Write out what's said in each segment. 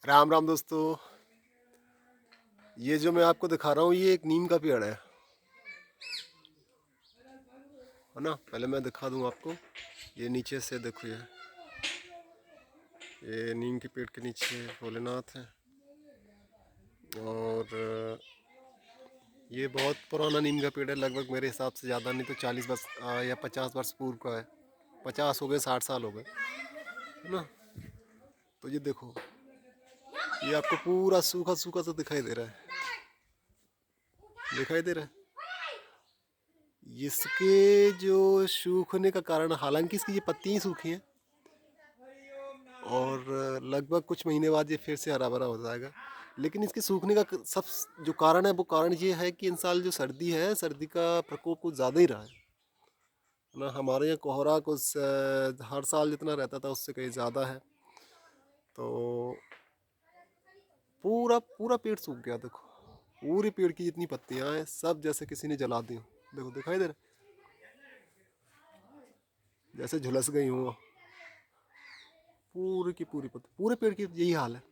राम राम दोस्तों। ये जो मैं आपको दिखा रहा हूँ ये एक नीम का पेड़ है ना। पहले मैं दिखा दूँ आपको। ये नीचे से देखो, ये नीम के पेड़ के नीचे भोलेनाथ है। और ये बहुत पुराना नीम का पेड़ है, लगभग मेरे हिसाब से ज़्यादा नहीं तो 40 वर्ष या 50 वर्ष पूर्व का है। 50 हो गए, 60 साल हो गए, है ना। तो ये देखो, ये आपको पूरा सूखा सूखा सा दिखाई दे रहा है, दिखाई दे रहा है। इसके जो सूखने का कारण, हालांकि इसकी ये पत्तियां सूखी हैं और लगभग कुछ महीने बाद ये फिर से हरा भरा हो जाएगा, लेकिन इसके सूखने का सब जो कारण है वो कारण ये है कि इन साल जो सर्दी है, सर्दी का प्रकोप कुछ ज़्यादा ही रहा है ना। हमारे यहाँ कोहरा कुछ हर साल जितना रहता था उससे कहीं ज़्यादा है। तो पूरा पूरा पेड़ सूख गया, देखो पूरी पेड़ की जितनी पत्तियां हैं सब जैसे किसी ने जला दी हो। देखो दिखाई दे रहा है, जैसे झुलस गई हूँ। पूरी की पूरी पत्ती, पूरे पेड़ की यही हाल है,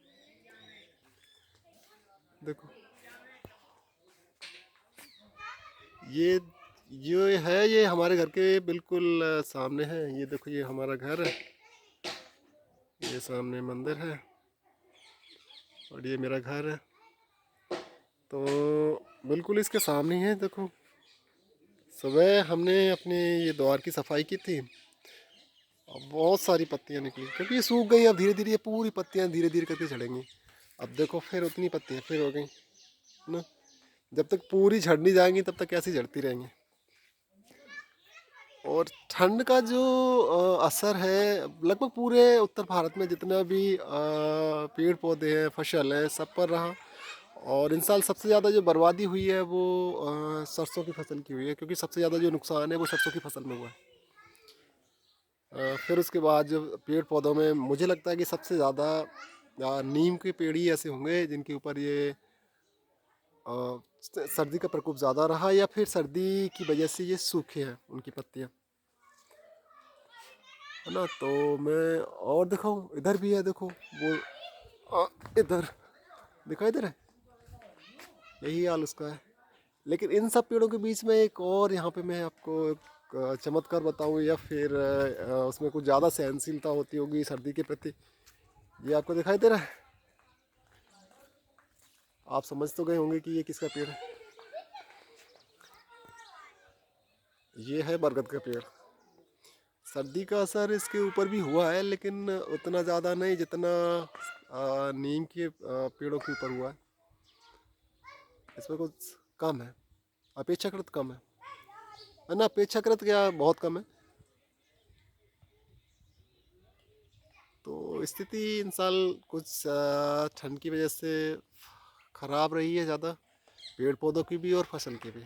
देखो। ये जो है ये हमारे घर के बिल्कुल सामने है। ये देखो, ये हमारा घर है, ये सामने मंदिर है और ये मेरा घर है। तो बिल्कुल इसके सामने ही है, देखो। सुबह हमने अपने ये द्वार की सफाई की थी, अब बहुत सारी पत्तियां निकली क्योंकि ये सूख गई। अब धीरे धीरे ये पूरी पत्तियां धीरे धीरे करके झड़ेंगी। अब देखो फिर उतनी पत्तियां फिर हो गई ना। जब तक पूरी झड़ नहीं जाएंगी तब तक ऐसी झड़ती रहेंगी। और ठंड का जो असर है लगभग पूरे उत्तर भारत में जितना भी पेड़ पौधे हैं, फसल है, सब पर रहा। और इन साल सबसे ज़्यादा जो बर्बादी हुई है वो सरसों की फसल की हुई है, क्योंकि सबसे ज़्यादा जो नुकसान है वो सरसों की फसल में हुआ है। फिर उसके बाद जो पेड़ पौधों में मुझे लगता है कि सबसे ज़्यादा नीम के पेड़ ही ऐसे होंगे जिनके ऊपर ये सर्दी का प्रकोप ज़्यादा रहा, या फिर सर्दी की वजह से ये सूखे हैं उनकी पत्तियाँ, है ना। तो मैं और दिखाऊं, इधर भी है देखो वो, इधर दिखाई दे रहा है, यही हाल उसका है। लेकिन इन सब पेड़ों के बीच में एक और यहाँ पे मैं आपको एक चमत्कार बताऊं, या फिर उसमें कुछ ज़्यादा सहनशीलता होती होगी सर्दी के प्रति। ये आपको दिखाई दे रहा है, आप समझ तो गए होंगे कि ये किसका पेड़ है। ये है बरगद का पेड़। सर्दी का असर इसके ऊपर भी हुआ है, लेकिन उतना ज़्यादा नहीं जितना नीम के पेड़ों के ऊपर हुआ है। इसमें कुछ कम है, अपेक्षाकृत कम है ना। अपेक्षाकृत क्या, बहुत कम है। तो स्थिति इन साल कुछ ठंड की वजह से खराब रही है ज़्यादा, पेड़ पौधों की भी और फसल की भी।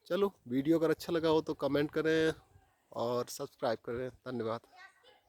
चलो, वीडियो अगर अच्छा लगा हो तो कमेंट करें और सब्सक्राइब करें। धन्यवाद।